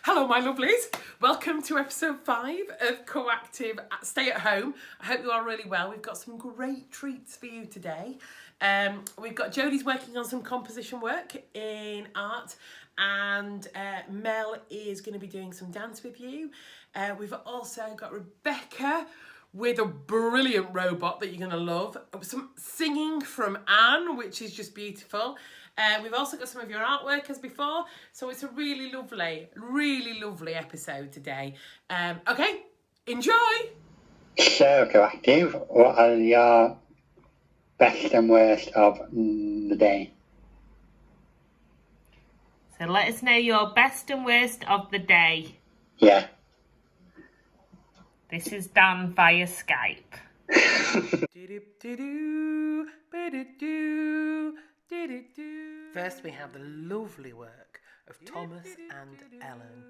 Hello, my lovelies. Welcome to episode 5 of CoActive Stay at Home. I hope you are really well. We've got some great treats for you today. We've got Jodie's working on some composition work in art, and Mel is going to be doing some dance with you. We've also got Rebecca with a brilliant robot that you're going to love. Some singing from Anne, which is just beautiful. We've also got some of your artwork as before, so it's a really lovely episode today. Okay, enjoy! So, CoActive, what are your best and worst of the day? So let us know your best and worst of the day. Yeah. This is done via Skype. First, we have the lovely work of Thomas and Ellen.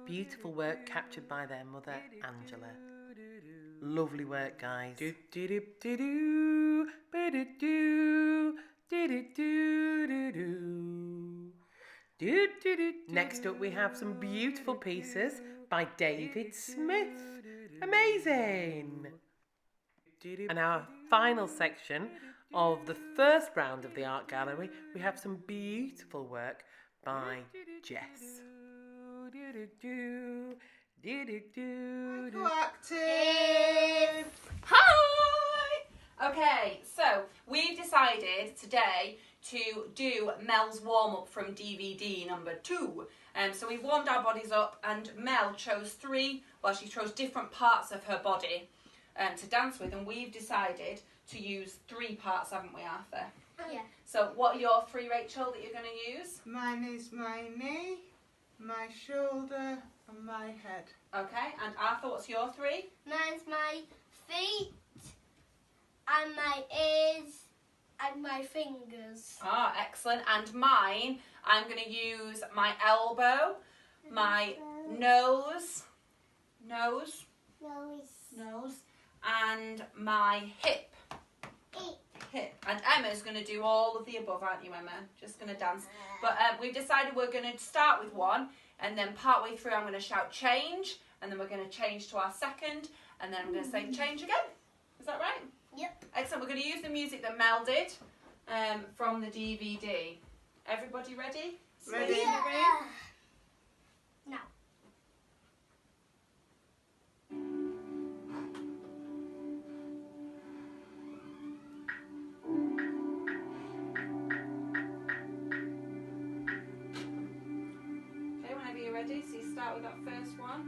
Beautiful work captured by their mother, Angela. Lovely work, guys. Next up, we have some beautiful pieces by David Smith. Amazing! And our final section of the first round of the art gallery, we have some beautiful work by Jess. CoActive! Hi! Okay, so we've decided today to do Mel's warm-up from DVD number 2. So we've warmed our bodies up, and Mel chose she chose different parts of her body to dance with, and we've decided to use 3 parts, haven't we, Arthur? Yeah. So what are your 3, Rachel, that you're going to use? Mine is my knee, my shoulder and my head. Okay, and Arthur, what's your 3? Mine's my feet and my ears and my fingers. Ah, excellent. And mine, I'm going to use my elbow, my nose, and my hip. And Emma's going to do all of the above, aren't you, Emma? Just going to dance. But we've decided we're going to start with one, and then partway through I'm going to shout change, and then we're going to change to our second, and then I'm going to say change again. Is that right? Yep. Excellent. We're going to use the music that Mel did from the DVD. Everybody ready? Ready? Yeah. No. Okay, whenever you're ready, so you start with that first one.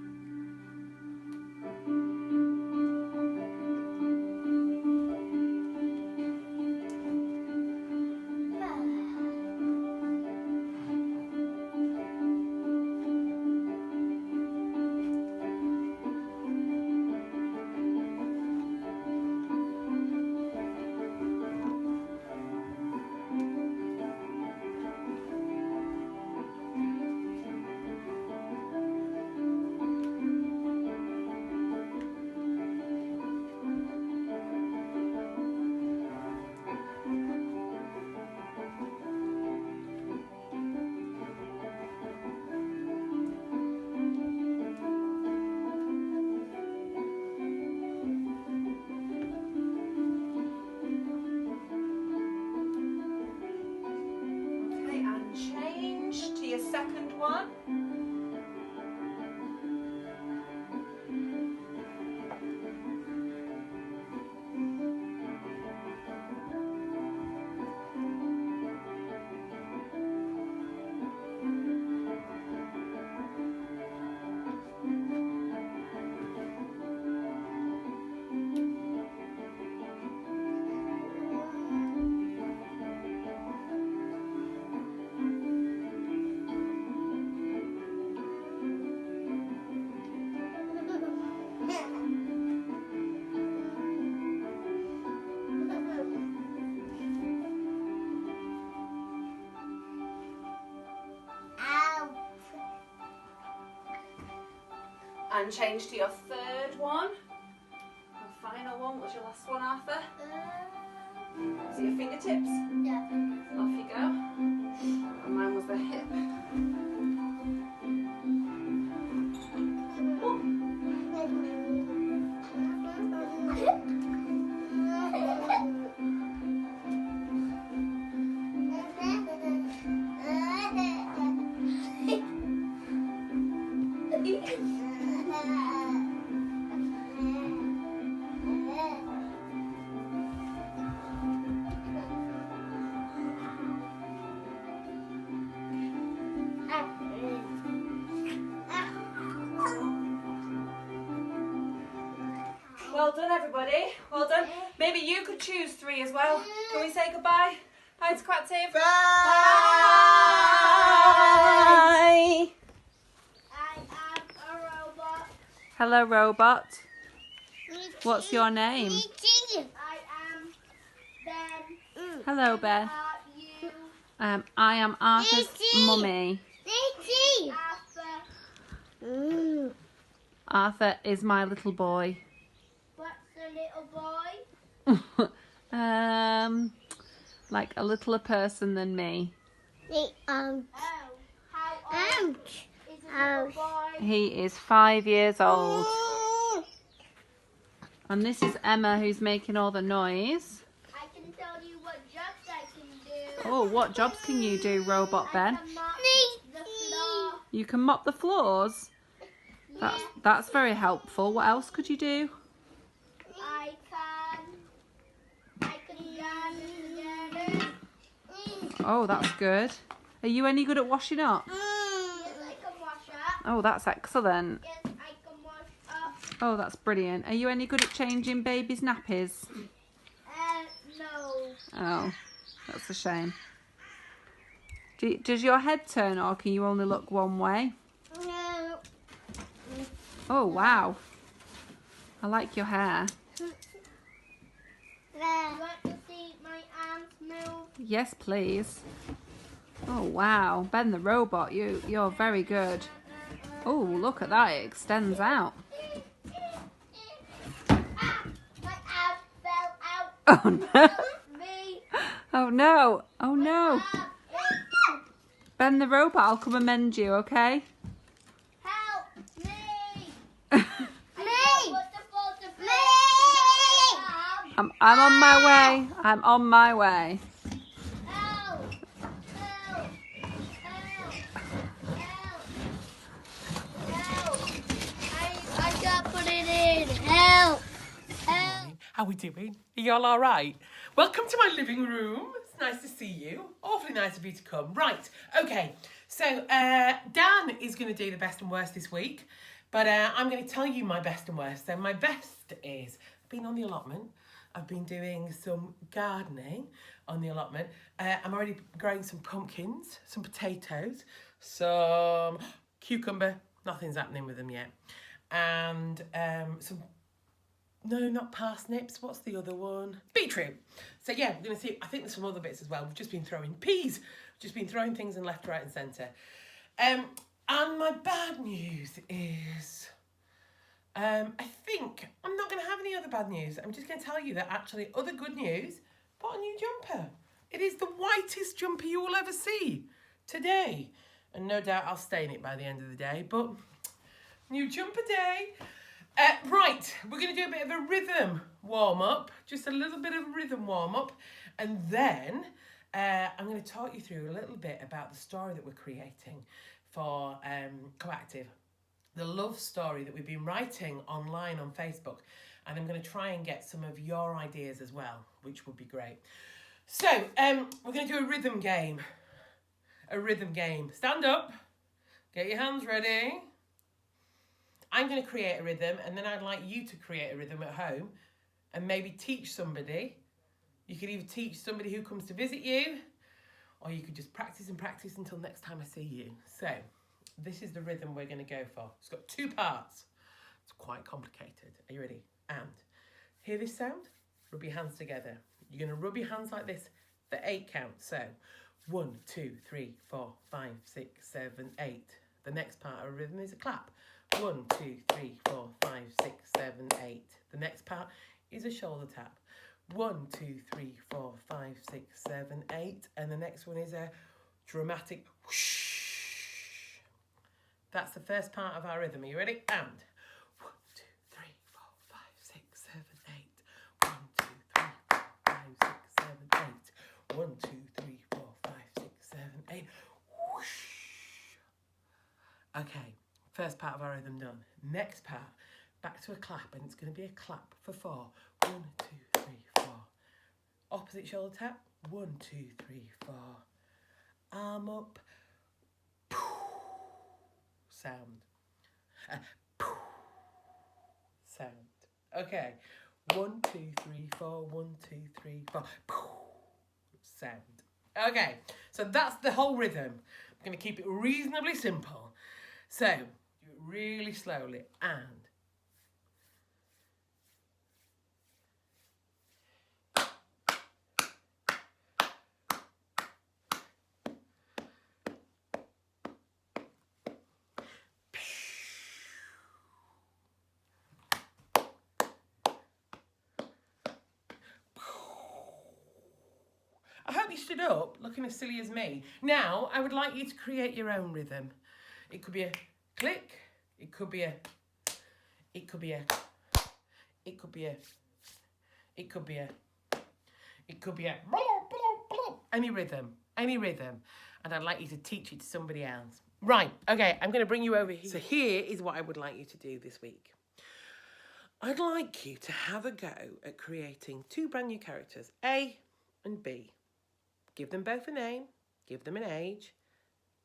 Okay, and change to your second one. And change to your third one. The final one was your last one, Arthur. So your fingertips. Yeah. Off you go. And mine was the hip. Well done, everybody. Well done. Maybe you could choose 3 as well. Can we say goodbye? Bye to CoActive. Bye. Bye. I am a robot. Hello, robot. What's your name? I am Ben. Hello, Ben. Are you I am Arthur's mummy. Arthur? Arthur is my little boy. What's a little boy? Like a littler person than me. Oh, how old is a little boy? He is 5 years old. And this is Emma, who's making all the noise. I can tell you what jobs I can do. Oh, what jobs can you do, Robot Ben? I can mop the floor. You can mop the floors. That's very helpful. What else could you do? I can garden. Oh, that's good. Are you any good at washing up? Yes, I can wash up. Oh, that's excellent. Yes, I can wash up. Oh, that's brilliant. Are you any good at changing babies' nappies? No. Oh, that's a shame. Does your head turn, or can you only look one way? No. Oh, wow. I like your hair. You want to see my arms move? Yes, please. Oh, wow. Ben the robot, you're very good. Oh, look at that. It extends out. My arm fell out. Oh, no. Me. Oh, no. Oh, no. Arm. Ben the robot, I'll come and mend you, okay? Help me. Me. I'm on my way. I'm on my way. Help. Help. Help. Help. I can't put it in. Help. Help. How we doing? Are you all right? Welcome to my living room. It's nice to see you. Awfully nice of you to come. Right, okay. So Dan is going to do the best and worst this week, but I'm going to tell you my best and worst. So my best is I've been on the allotment. I've been doing some gardening on the allotment. I'm already growing some pumpkins, some potatoes, some cucumber. Nothing's happening with them yet. And some... No, not parsnips. What's the other one? Beetroot. So yeah, we're going to see. I think there's some other bits as well. We've just been throwing peas. Just been throwing things in left, right and centre. And my bad news is... I think I'm not going to have any other bad news. I'm just going to tell you that actually other good news, bought a new jumper. It is the whitest jumper you will ever see today. And no doubt I'll stain it by the end of the day, but new jumper day. Right, we're going to do a bit of a rhythm warm-up, just a little bit of a rhythm warm-up, and then I'm going to talk you through a little bit about the story that we're creating for CoActive, the love story that we've been writing online on Facebook, and I'm going to try and get some of your ideas as well, which would be great. So, we're going to do a rhythm game. Stand up, get your hands ready. I'm going to create a rhythm, and then I'd like you to create a rhythm at home and maybe teach somebody. You could either teach somebody who comes to visit you, or you could just practice and practice until next time I see you. So, this is the rhythm we're going to go for. It's got 2 parts. It's quite complicated. Are you ready? And hear this sound? Rub your hands together. You're going to rub your hands like this for 8 counts. So, 1, 2, 3, 4, 5, 6, 7, 8. The next part of a rhythm is a clap. 1, 2, 3, 4, 5, 6, 7, 8. The next part is a shoulder tap. 1, 2, 3, 4, 5, 6, 7, 8. And the next one is a dramatic whoosh. That's the first part of our rhythm. Are you ready? And 1, 2, 3, 4, 5, 6, 7, 8. 1, 2, 3, 4, 5, 6, 7, 8. 1, 2, 3, 4, 5, 6, 7, 8. Whoosh. Okay. First part of our rhythm done. Next part, back to a clap, and it's going to be a clap for 4. 1, 2, 3, 4. Opposite shoulder tap. 1, 2, 3, 4. Arm up. Sound. Sound. Okay. 1, 2, 3, 4. 1, 2, 3, 4. Sound. Okay. So that's the whole rhythm. I'm going to keep it reasonably simple. So do it really slowly and. I hope you stood up looking as silly as me. Now, I would like you to create your own rhythm. It could be a click, it could be a, it could be a, it could be a, it could be a, it could be a, any rhythm, any rhythm. And I'd like you to teach it to somebody else. Right, okay, I'm going to bring you over here. So here is what I would like you to do this week. I'd like you to have a go at creating 2 brand new characters, A and B. Give them both a name, give them an age,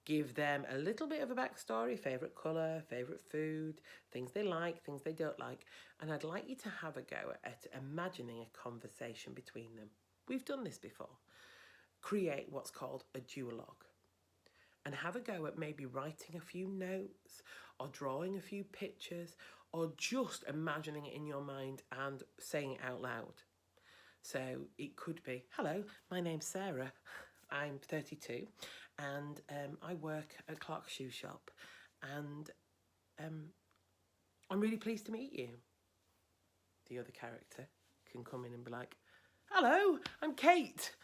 give them a little bit of a backstory, favourite colour, favourite food, things they like, things they don't like. And I'd like you to have a go at imagining a conversation between them. We've done this before. Create what's called a duologue. And have a go at maybe writing a few notes or drawing a few pictures or just imagining it in your mind and saying it out loud. So it could be, hello, my name's Sarah, I'm 32 and I work at Clark's shoe shop and I'm really pleased to meet you. The other character can come in and be like, hello, I'm Kate.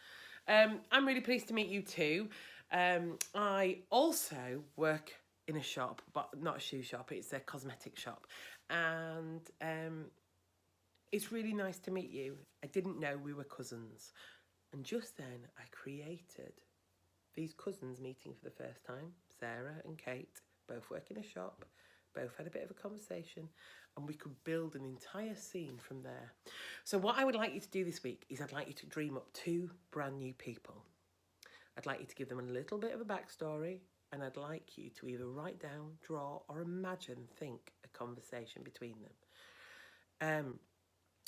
I'm really pleased to meet you too. I also work in a shop, but not a shoe shop, it's a cosmetic shop. And it's really nice to meet you. I didn't know we were cousins. And just then I created these cousins meeting for the first time. Sarah and Kate both work in a shop, both had a bit of a conversation, and we could build an entire scene from there. So what I would like you to do this week is I'd like you to dream up 2 brand new people. I'd like you to give them a little bit of a backstory, and I'd like you to either write down, draw, or imagine, think a conversation between them.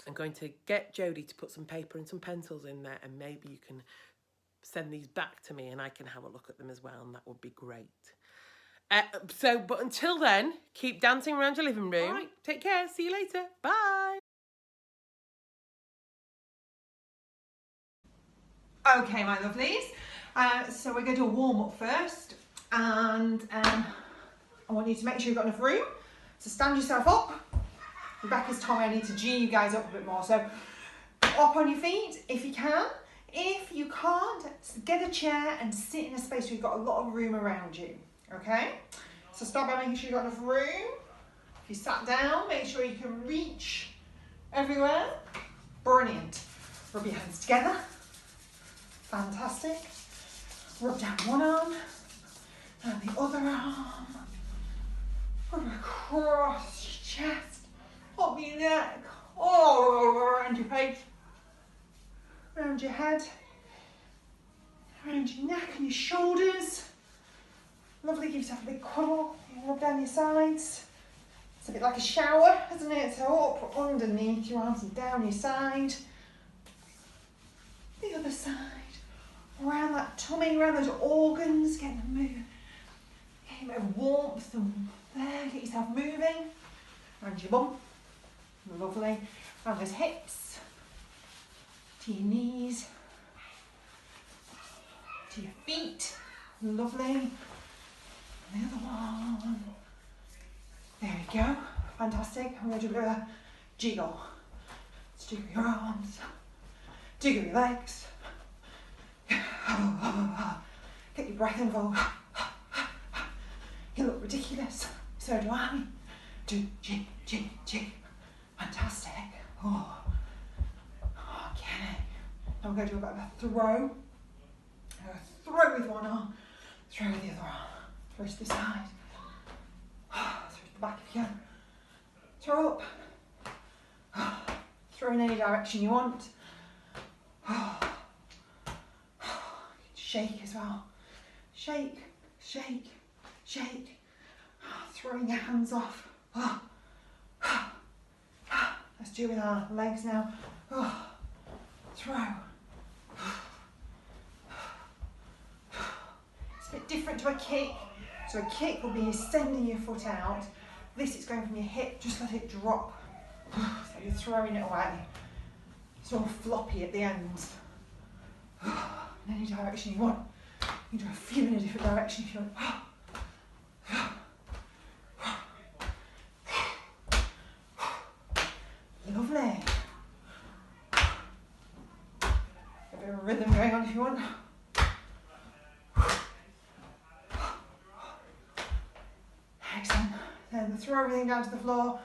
I'm going to get Jodie to put some paper and some pencils in there, and maybe you can send these back to me and I can have a look at them as well, and that would be great. But until then, keep dancing around your living room. All right, take care. See you later. Bye. Okay, my lovelies. So we're going to do a warm-up first, and I want you to make sure you've got enough room. So stand yourself up. Rebecca's told me I need to G you guys up a bit more. So up on your feet if you can. If you can't, get a chair and sit in a space where you've got a lot of room around you. Okay? So start by making sure you've got enough room. If you sat down, make sure you can reach everywhere. Brilliant. Rub your hands together. Fantastic. Rub down one arm and the other arm. Rub across your chest, up your neck, all around your face, around your head, around your neck and your shoulders. Lovely, give yourself a big cuddle. You rub down your sides. It's a bit like a shower, isn't it? So up underneath your arms and down your side. The other side. Around that tummy, around those organs, get them moving. Get a bit of warmth and there, get yourself moving. Around your bum. Lovely. Around those hips. To your knees. To your feet. Lovely. The other one. There we go. Fantastic. I'm going to do a bit of a jiggle. Let's jiggle your arms. Jiggle your legs. Get your breath involved. You look ridiculous. So do I. Do jig, jig, jig. Fantastic. Oh. Okay. Now we're going to do a bit of a throw. Throw with one arm. Throw with the other arm. Throw to the side. Throw to the back if you can. Throw up. Throw in any direction you want. Shake as well. Shake, shake, shake. Throwing your hands off. Let's do with our legs now. Oh, throw. It's a bit different to a kick. So a kick will be you sending your foot out. This is going from your hip, just let it drop. So you're throwing it away. It's all floppy at the ends. In any direction you want. You can do a few in a different direction if you want. Lovely. A bit of rhythm going on if you want. Excellent. Then throw everything down to the floor.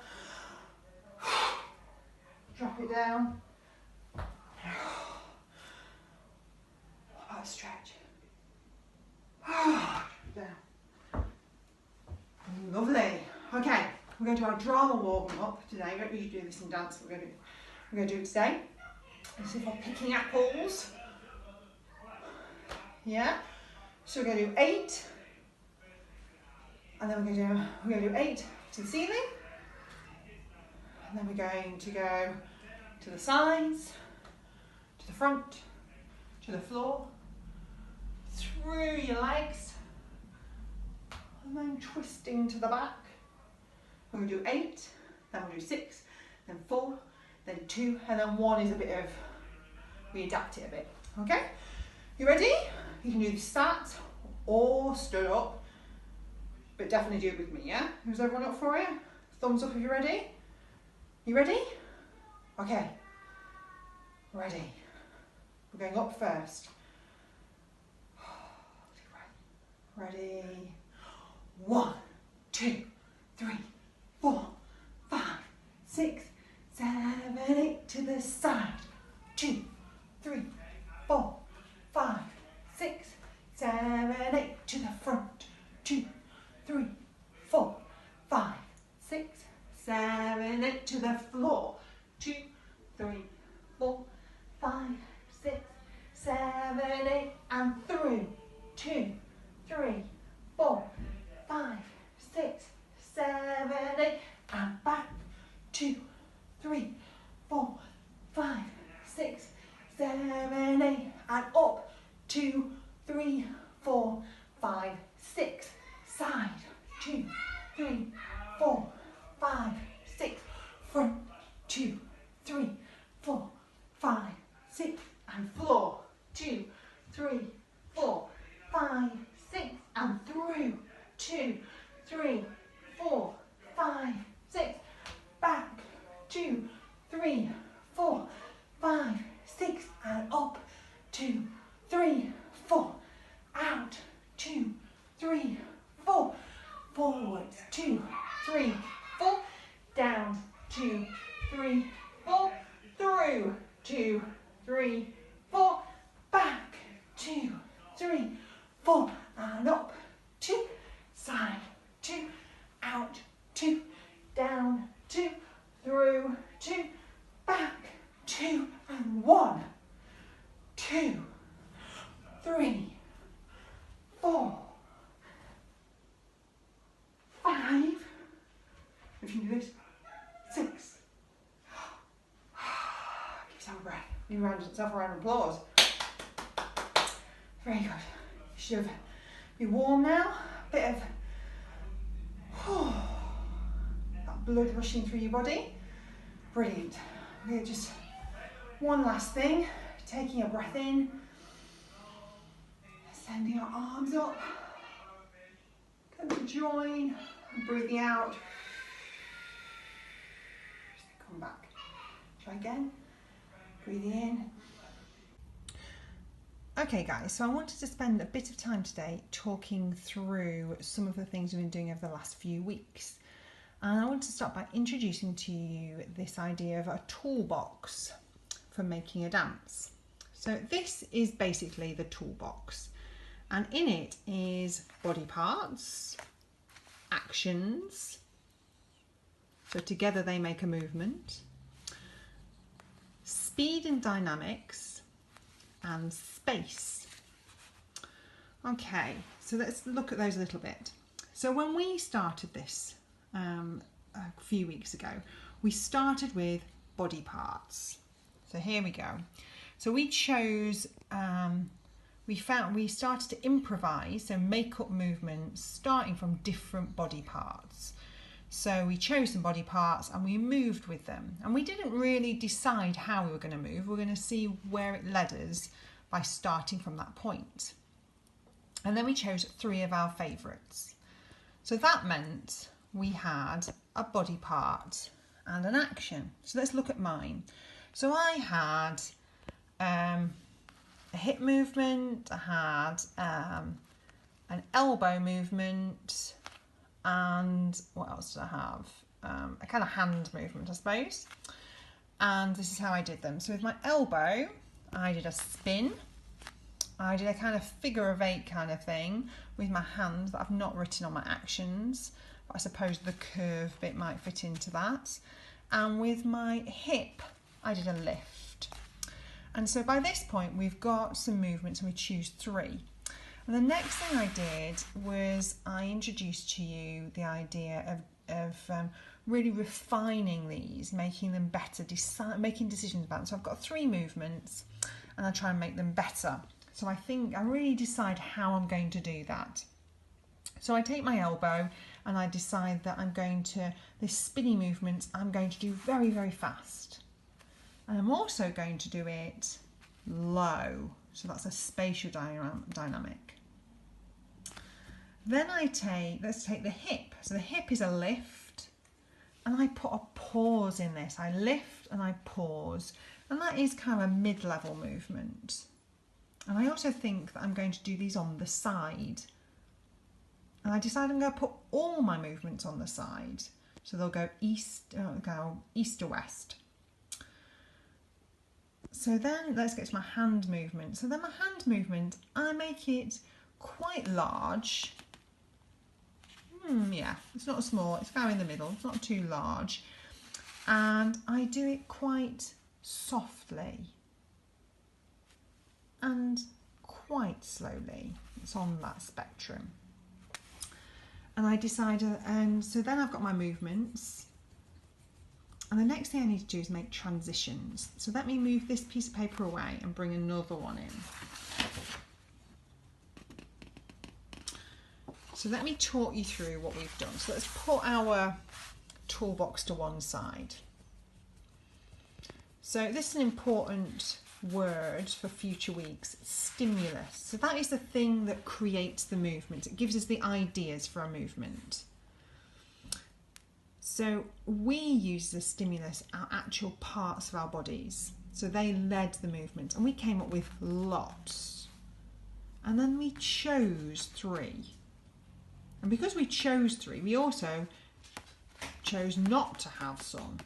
Drop it down. What about a stretch? Drop it down. Lovely. Okay, we're going to do our drama warm up today. We don't usually do this in dance, but we're going to do it today. Let's see if we're picking apples. Yeah. So we're going to do 8. And then we're going to do 8 to the ceiling. And then we're going to go to the sides, to the front, to the floor, through your legs, and then twisting to the back. We're going to do 8, then we'll do 6, then 4, then 2, and then 1 is a bit of, we adapt it a bit. Okay? You ready? You can do this sat or stood up, but definitely do it with me, yeah? Is everyone up for it? Thumbs up if you're ready. You ready? Okay. Ready. We're going up first. Ready. 1, 2, 3, 4, 5, 6, 7, 8 to the side. 2, 3, 4, 5, 6, 7, 8 to the front. 2, 3, 4, 5, 6, 7, 8 to the floor. 2, 3, 4, 5, 6, 7, 8 and through. 2, 3, 4, 5, 6, 7, 8 and back. 2, 3, 4, 5, 6, 7, 8 and up. 2, 3, 4, 5, 6. Side. 2, 3, 4, 5, 6. Front. 2, 3, 4, 5, 6 and floor. 2, 3, 4, 5, 6 and through. 2, 3, 4, 5, 6. Back. 2, 3, 4, 5, 6 and up. 2, 3, 4. Out. 2, 3, 4. Forwards. 2, 3, 4. Down. 2, 3, 4. Through. 2, 3, 4. Back. 2, 3, 4. And up. 2. Side. 2. Out. 2. Down. 2. Through. 2. Back. 2. And 1. 2. 3. 4. 5. If you can do this. 6. Give yourself a breath. Give yourself a round of applause. Very good. You should be warm now. A bit of that blood rushing through your body. Brilliant. Okay, just one last thing. Taking a breath in. Sending your arms up. Come to join. And breathing out. Come back. Try again. Breathing in. Okay guys, so I wanted to spend a bit of time today talking through some of the things we've been doing over the last few weeks. And I want to start by introducing to you this idea of a toolbox for making a dance. So this is basically the toolbox, and in it is body parts, actions, so together they make a movement, speed and dynamics, and space. Okay, so let's look at those a little bit. So when we started this a few weeks ago, we started with body parts. So here we go. So we chose, we started to improvise, so make up movements starting from different body parts. So we chose some body parts and we moved with them. And we didn't really decide how we were going to move. We're going to see where it led us by starting from that point. And then we chose 3 of our favourites. So that meant we had a body part and an action. So let's look at mine. So I had a hip movement, I had an elbow movement, and what else did I have? A kind of hand movement, I suppose. And this is how I did them. So with my elbow, I did a spin. I did a kind of figure of 8 kind of thing with my hand that I've not written on my actions. But I suppose the curve bit might fit into that. And with my hip, I did a lift. And so by this point, we've got some movements and we choose 3. And the next thing I did was I introduced to you the idea of really refining these, making them better, making decisions about them. So I've got 3 movements and I try and make them better. So I think I really decide how I'm going to do that. So I take my elbow and I decide that I'm going to, this spinny movement, I'm going to do very, very fast. And I'm also going to do it low. So that's a spatial dynamic. Then let's take the hip. So the hip is a lift and I put a pause in this. I lift and I pause. And that is kind of a mid-level movement. And I also think that I'm going to do these on the side. And I decide I'm going to put all my movements on the side. So they'll go east to west. So then let's get to my hand movement. So then my hand movement, I make it quite large. Yeah, it's not small, it's kind of in the middle, it's not too large. And I do it quite softly and quite slowly. It's on that spectrum. And I decide, and so then I've got my movements. And the next thing I need to do is make transitions. So let me move this piece of paper away and bring another one in. So let me talk you through what we've done. So let's put our toolbox to one side. So this is an important word for future weeks, stimulus. So that is the thing that creates the movement. It gives us the ideas for a movement. So we use the stimulus, our actual parts of our bodies. So they led the movement and we came up with lots. And then we chose 3. And because we chose 3, we also chose not to have some.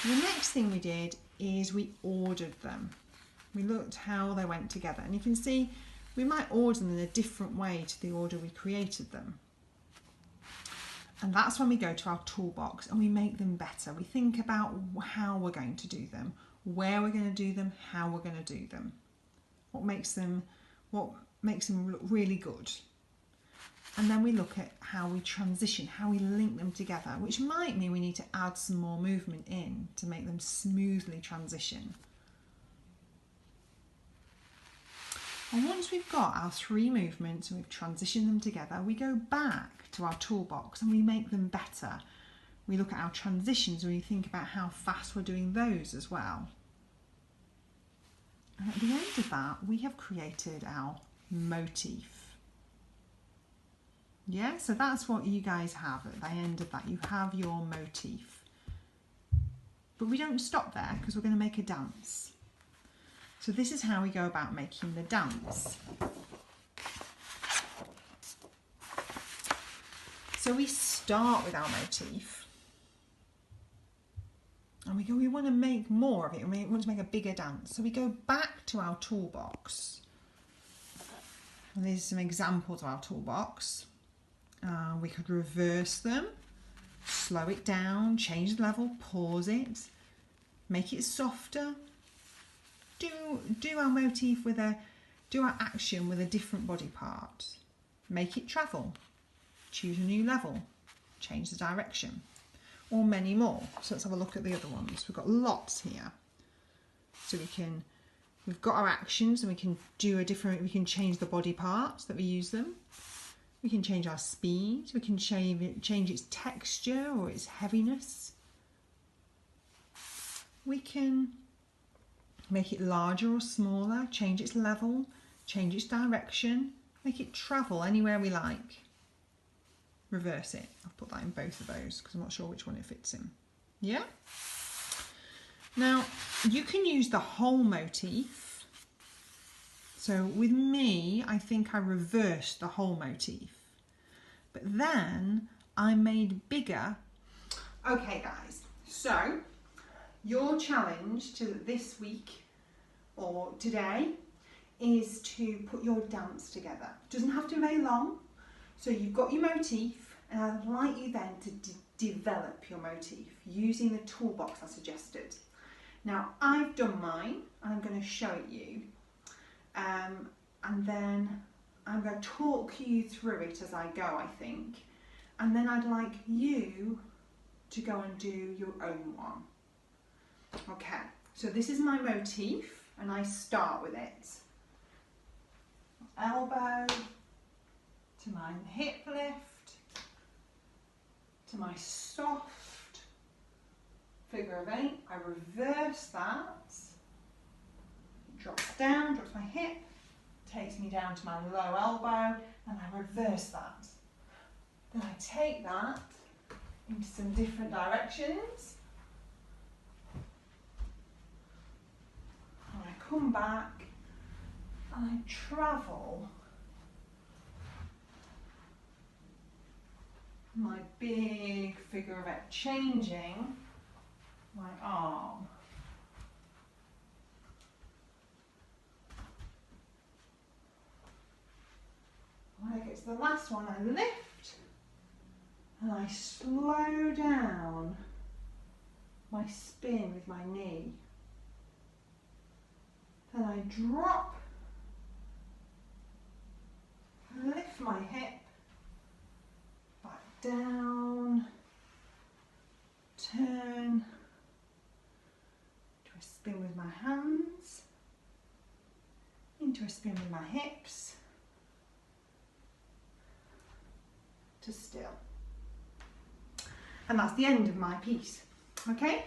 The next thing we did is we ordered them. We looked how they went together. And you can see we might order them in a different way to the order we created them. And that's when we go to our toolbox and we make them better. We think about how we're going to do them, where we're going to do them, how we're going to do them. What makes them look really good. And then we look at how we transition, how we link them together, which might mean we need to add some more movement in to make them smoothly transition. And once we've got our 3 movements and we've transitioned them together, we go back to our toolbox and we make them better. We look at our transitions and we think about how fast we're doing those as well. And at the end of that, we have created our motif. Yeah, so that's what you guys have at the end of that. You have your motif. But we don't stop there because we're going to make a dance. So this is how we go about making the dance. So we start with our motif. And we want to make more of it. We want to make a bigger dance. So we go back to our toolbox. And these are some examples of our toolbox. We could reverse them, slow it down, change the level, pause it, make it softer. Do our motif do our action with a different body part. Make it travel, choose a new level, change the direction. or many more. So let's have a look at the other ones. We've got lots here. So we've got our actions, and we can we can change the body parts that we use them. We can change our speed, we can change its texture or its heaviness. We can make it larger or smaller, change its level, change its direction, make it travel anywhere we like. Reverse it. I'll put that in both of those because I'm not sure which one it fits in. Yeah? Now, you can use the whole motif. So with me, I think I reversed the whole motif. But then I made bigger. Okay, guys. So your challenge to this week or today is to put your dance together. It doesn't have to be very long. So you've got your motif, and I'd like you then to develop your motif using the toolbox I suggested. Now, I've done mine, and I'm going to show it you, and then I'm going to talk you through it as I go, I think, and then I'd like you to go and do your own one. Okay, so this is my motif, and I start with it. Elbow to my hip lift, to my soft figure of 8. I reverse that, drops down, drops my hip, takes me down to my low elbow, and I reverse that. Then I take that into some different directions, and I come back and I travel my big figure of 8, changing my arm. When I get to the last one, I lift and I slow down my spin with my knee. Then I drop, lift my hip, back down, turn to a spin with my hands, into a spin with my hips, to still. And that's the end of my piece. Okay?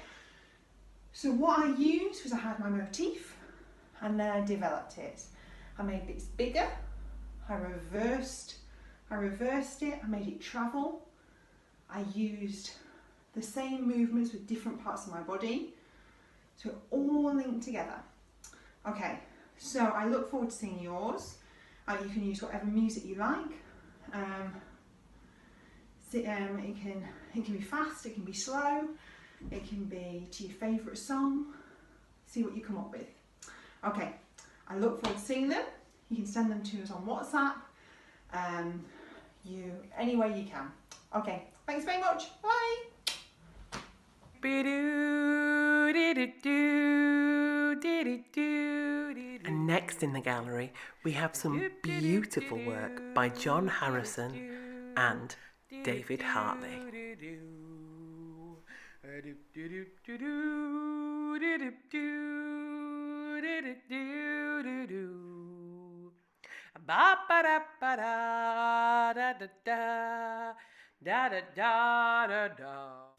So what I used was I had my motif, and then I developed it. I made bits bigger, I reversed it, I made it travel. I used the same movements with different parts of my body, so it all linked together. Okay, so I look forward to seeing yours. You can use whatever music you like. It can be fast, it can be slow, it can be to your favourite song. See what you come up with. Okay, I look forward to seeing them. You can send them to us on WhatsApp, any way you can. Okay, thanks very much. Bye. And next in the gallery, we have some beautiful work by John Harrison and David Hartley.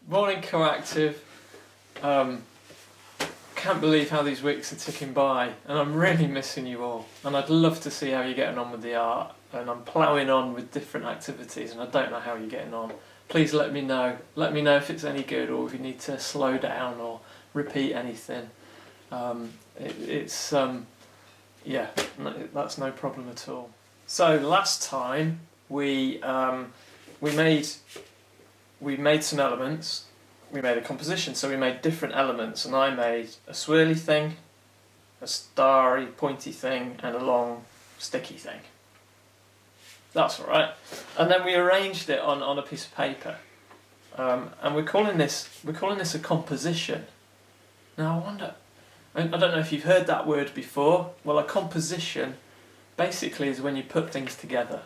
Morning, CoActive. Can't believe how these weeks are ticking by, and I'm really missing you all, and I'd love to see how you're getting on with the art, and I'm ploughing on with different activities, and I don't know how you're getting on. Please let me know if it's any good, or if you need to slow down or repeat anything. Yeah, that's no problem at all. So last time we made some elements. We made a composition, so we made different elements, and I made a swirly thing, a starry pointy thing, and a long sticky thing. That's all right. And then we arranged it on a piece of paper, and we're calling this a composition. Now I wonder, I don't know if you've heard that word before. Well, a composition basically is when you put things together.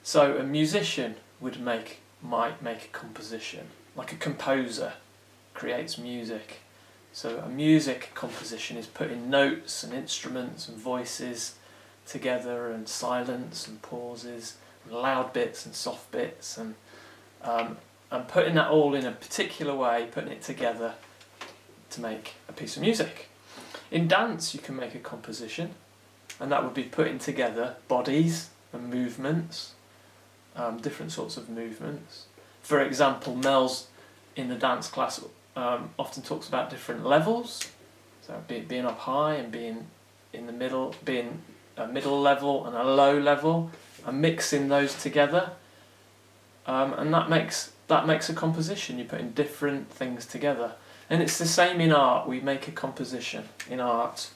So a musician might make a composition, like a composer creates music. So a music composition is putting notes and instruments and voices together, and silence and pauses, and loud bits and soft bits, and putting that all in a particular way, putting it together to make a piece of music. In dance, you can make a composition, and that would be putting together bodies and movements, different sorts of movements. For example, Mel's in the dance class often talks about different levels, so being up high and being in the middle, being a middle level and a low level, and mixing those together, and that makes a composition. You're putting different things together, and it's the same in art. We make a composition in art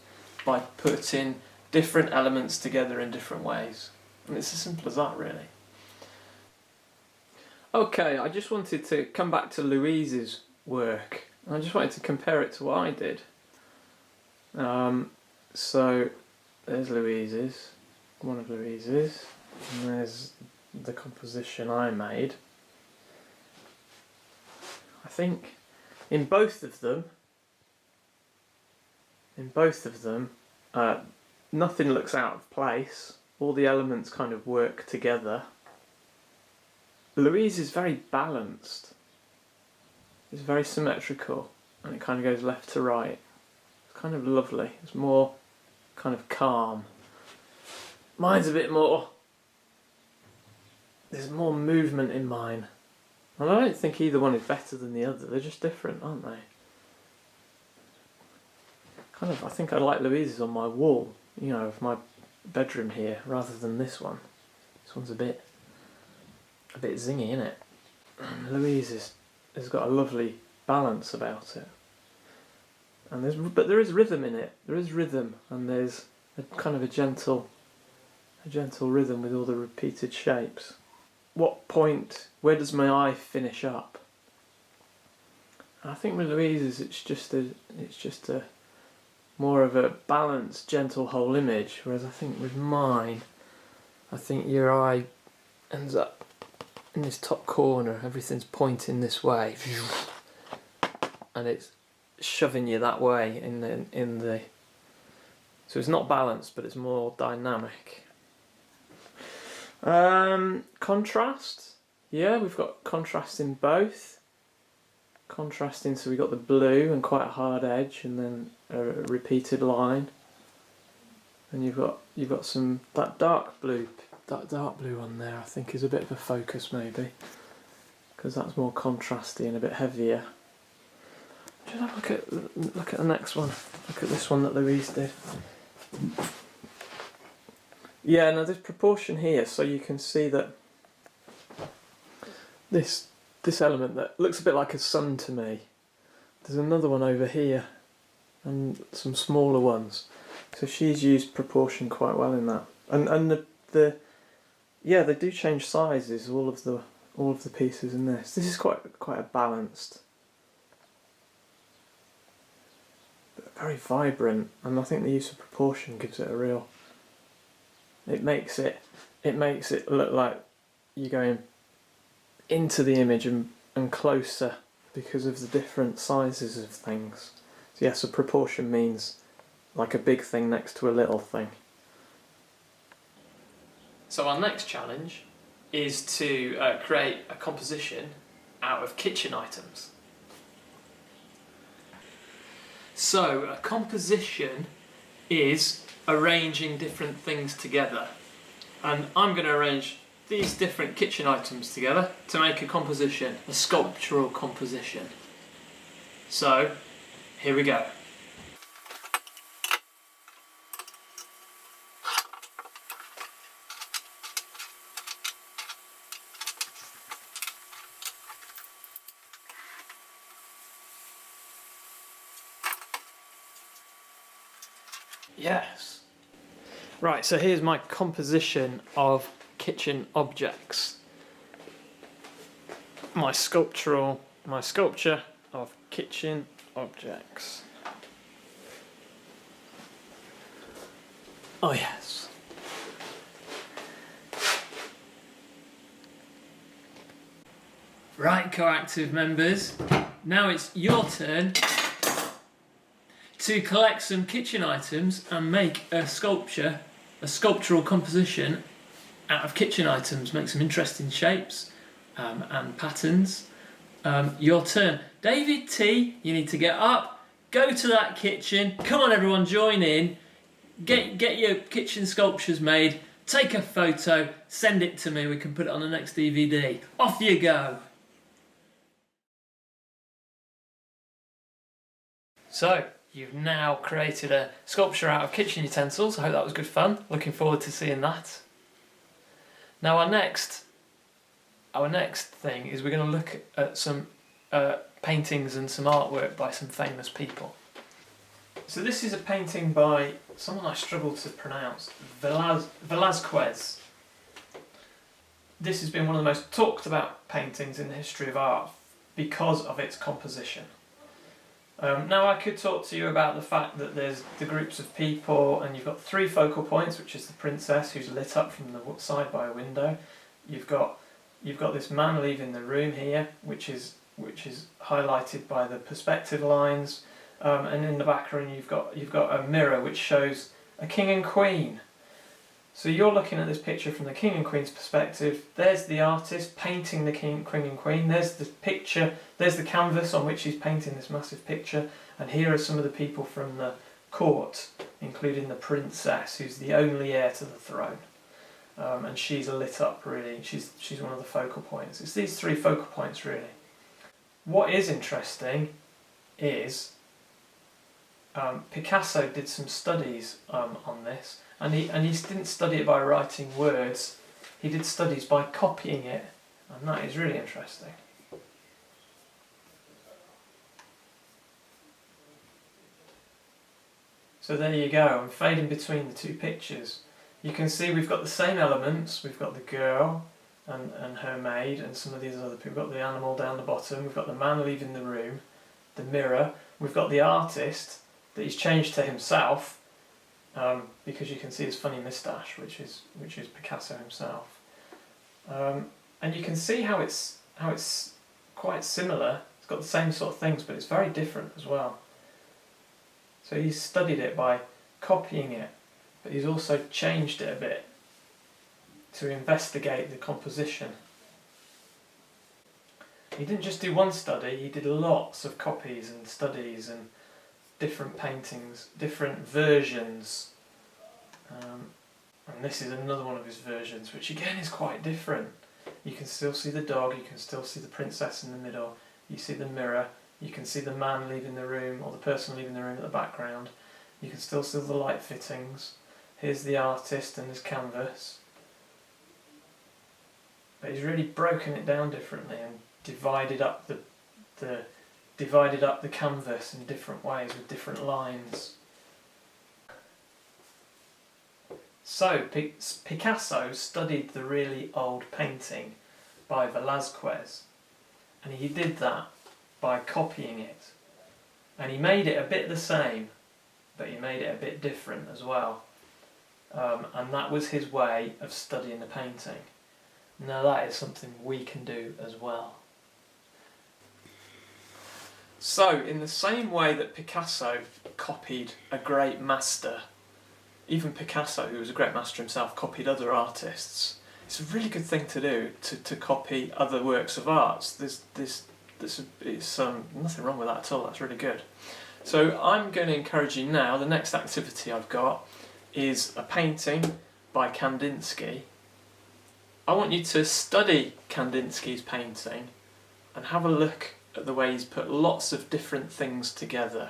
by putting different elements together in different ways, and it's as simple as that, really. Okay, I just wanted to come back to Louise's work. I just wanted to compare it to what I did. So there's Louise's, one of Louise's, and there's the composition I made. I think in both of them, nothing looks out of place. All the elements kind of work together. Louise is very balanced. It's very symmetrical, and it kind of goes left to right. It's kind of lovely. It's more kind of calm. Mine's a bit more... There's more movement in mine. And I don't think either one is better than the other. They're just different, aren't they? I think I like Louise's on my wall, of my bedroom here, rather than this one. This one's a bit zingy, isn't it? Louise has got a lovely balance about it, and there is rhythm in it. There is rhythm, and there's a kind of a gentle rhythm with all the repeated shapes. What point? Where does my eye finish up? I think with Louise's, it's just a more of a balanced, gentle whole image. Whereas I think with mine, I think your eye ends up in this top corner. Everything's pointing this way, and it's shoving you that way in the. So it's not balanced, but it's more dynamic. Contrast. Yeah, we've got contrast in both. Contrasting, so we've got the blue and quite a hard edge, and then a repeated line. And you've got some that dark blue on there. I think is a bit of a focus maybe, because that's more contrasty and a bit heavier. Just have a look at the next one. Look at this one that Louise did. Yeah, now there's proportion here, so you can see that this element that looks a bit like a sun to me. There's another one over here, and some smaller ones. So she's used proportion quite well in that. And they do change sizes. All of the pieces in this. This is quite a balanced, but very vibrant. And I think the use of proportion gives it a real. It makes it look like you're going into the image and closer because of the different sizes of things. So yes, a proportion means like a big thing next to a little thing. So our next challenge is to create a composition out of kitchen items. So a composition is arranging different things together, and I'm going to arrange these different kitchen items together to make a composition, a sculptural composition. So here we go. Yes. Right, so here's my composition of kitchen objects. My sculpture of kitchen objects. Oh yes. Right, CoActive members, now it's your turn to collect some kitchen items and make a sculptural composition out of kitchen items. Make some interesting shapes and patterns. Your turn. David T, you need to get up, go to that kitchen. Come on everyone, join in. Get your kitchen sculptures made, take a photo, send it to me, we can put it on the next DVD. Off you go. So, you've now created a sculpture out of kitchen utensils. I hope that was good fun. Looking forward to seeing that. Now our next thing is we're going to look at some paintings and some artwork by some famous people. So this is a painting by someone I struggle to pronounce, Velázquez. This has been one of the most talked about paintings in the history of art because of its composition. Now I could talk to you about the fact that there's the groups of people and you've got 3 focal points, which is the princess who's lit up from the side by a window. You've got this man leaving the room here, which is highlighted by the perspective lines, and in the background you've got a mirror which shows a king and queen. So you're looking at this picture from the king and queen's perspective. There's the artist painting the king and queen. There's the picture. There's the canvas on which he's painting this massive picture. And here are some of the people from the court, including the princess, who's the only heir to the throne. And she's lit up really. She's one of the focal points. It's these 3 focal points really. What is interesting is Picasso did some studies on this. And he didn't study it by writing words, he did studies by copying it, and that is really interesting. So there you go, I'm fading between the 2 pictures. You can see we've got the same elements, we've got the girl and her maid and some of these other people. We've got the animal down the bottom, we've got the man leaving the room, the mirror, we've got the artist that he's changed to himself, because you can see his funny moustache, which is Picasso himself, and you can see how it's quite similar. It's got the same sort of things, but it's very different as well. So he's studied it by copying it, but he's also changed it a bit to investigate the composition. He didn't just do one study; he did lots of copies and studies and different paintings, different versions, and this is another one of his versions, which again is quite different. You can still see the dog, you can still see the princess in the middle, you see the mirror, you can see the man leaving the room, or the person leaving the room at the background, you can still see the light fittings, here's the artist and his canvas. But he's really broken it down differently and divided up the canvas in different ways with different lines. So Picasso studied the really old painting by Velázquez, and he did that by copying it, and he made it a bit the same, but he made it a bit different as well, and that was his way of studying the painting. Now that is something we can do as well. So, in the same way that Picasso copied a great master, even Picasso, who was a great master himself, copied other artists. It's a really good thing to do, to copy other works of art. There's nothing wrong with that at all, that's really good. So I'm going to encourage you now, the next activity I've got is a painting by Kandinsky. I want you to study Kandinsky's painting and have a look at the way he's put lots of different things together.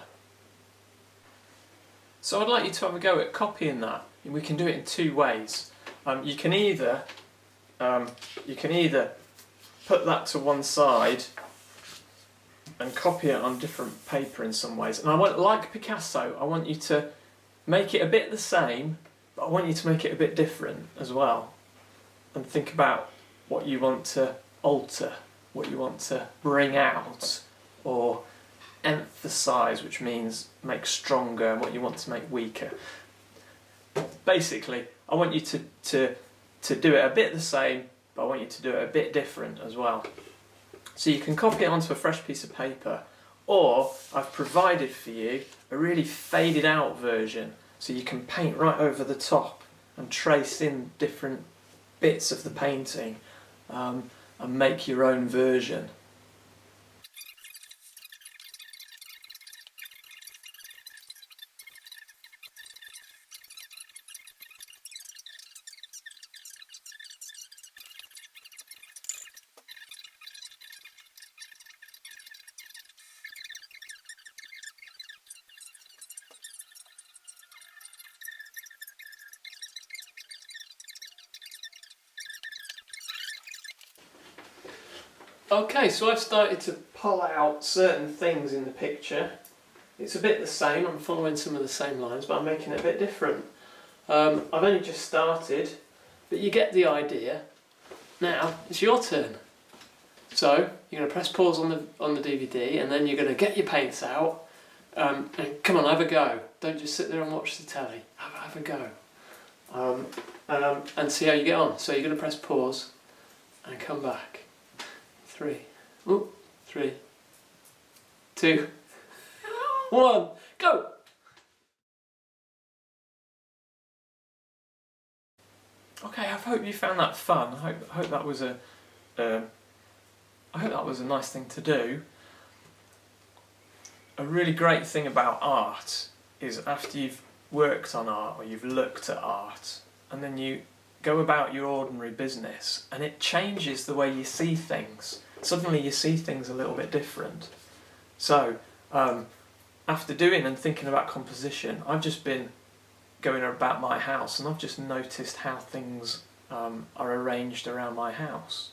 So I'd like you to have a go at copying that. We can do it in 2 ways. You can either put that to one side and copy it on different paper in some ways. And like Picasso, I want you to make it a bit the same, but I want you to make it a bit different as well. And think about what you want to alter, what you want to bring out, or emphasise, which means make stronger, and what you want to make weaker. Basically, I want you to do it a bit the same, but I want you to do it a bit different as well. So you can copy it onto a fresh piece of paper, or I've provided for you a really faded out version, so you can paint right over the top and trace in different bits of the painting and make your own version. Okay, so I've started to pull out certain things in the picture. It's a bit the same, I'm following some of the same lines, but I'm making it a bit different. I've only just started, but you get the idea. Now, it's your turn. So, you're going to press pause on the DVD, and then you're going to get your paints out, and come on, have a go. Don't just sit there and watch the telly. Have a go. And see how you get on. So you're going to press pause, and come back. 3, 2, 1, go! Okay, I hope you found that fun. I hope that was a nice thing to do. A really great thing about art is after you've worked on art or you've looked at art, and then you go about your ordinary business, and it changes the way you see things. Suddenly you see things a little bit different. So, after doing and thinking about composition, I've just been going about my house, and I've just noticed how things are arranged around my house.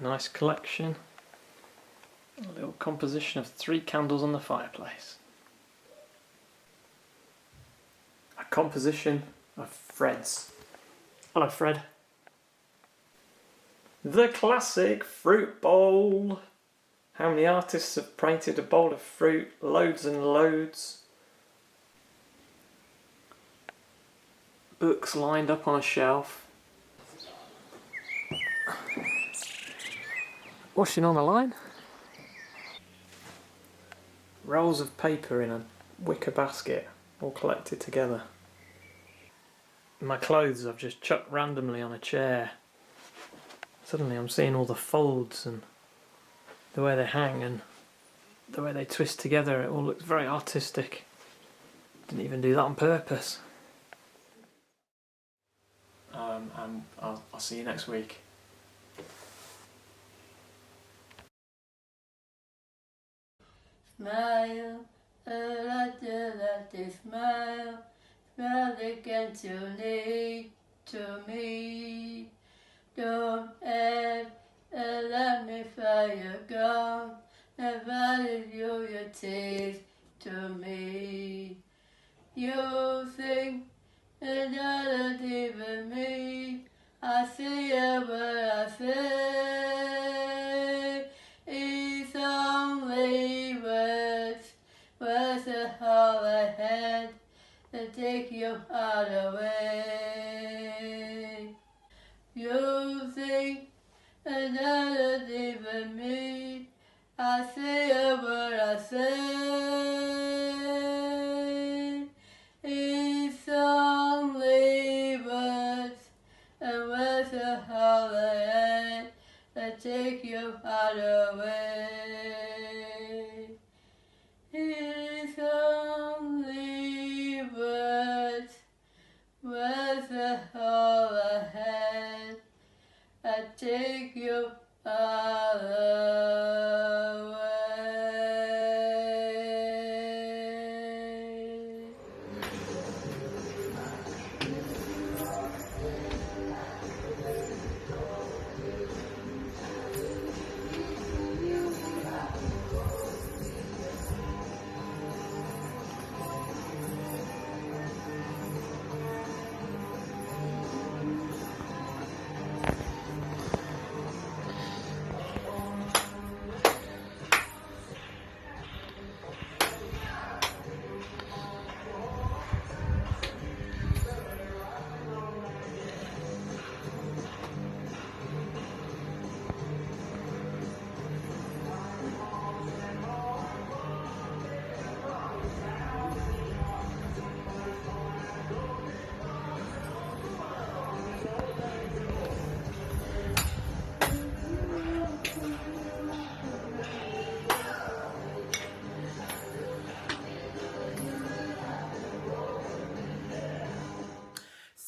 A nice collection. A little composition of 3 candles on the fireplace. A composition of Fred's. Hello, Fred. The classic fruit bowl. How many artists have painted a bowl of fruit? Loads and loads. Books lined up on a shelf. Washing on a line. Rolls of paper in a wicker basket, all collected together. My clothes I've just chucked randomly on a chair. Suddenly I'm seeing all the folds and the way they hang and the way they twist together. It all looks very artistic. Didn't even do that on purpose. And I'll see you next week. Smile, a little smile, smile again to me. Don't ever let me fire gone, never leave you your tears to me. You think another even me, I see it what I say. It's only words are all I had to take your heart away. You think another even me, I see it what I say. It's only words, and words are all I had to take your heart away. It's only words, words are all I had. I take your heart away.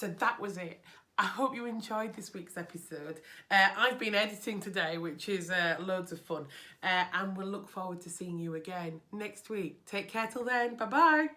So that was it. I hope you enjoyed this week's episode. I've been editing today, which is loads of fun. And we'll look forward to seeing you again next week. Take care till then. Bye-bye.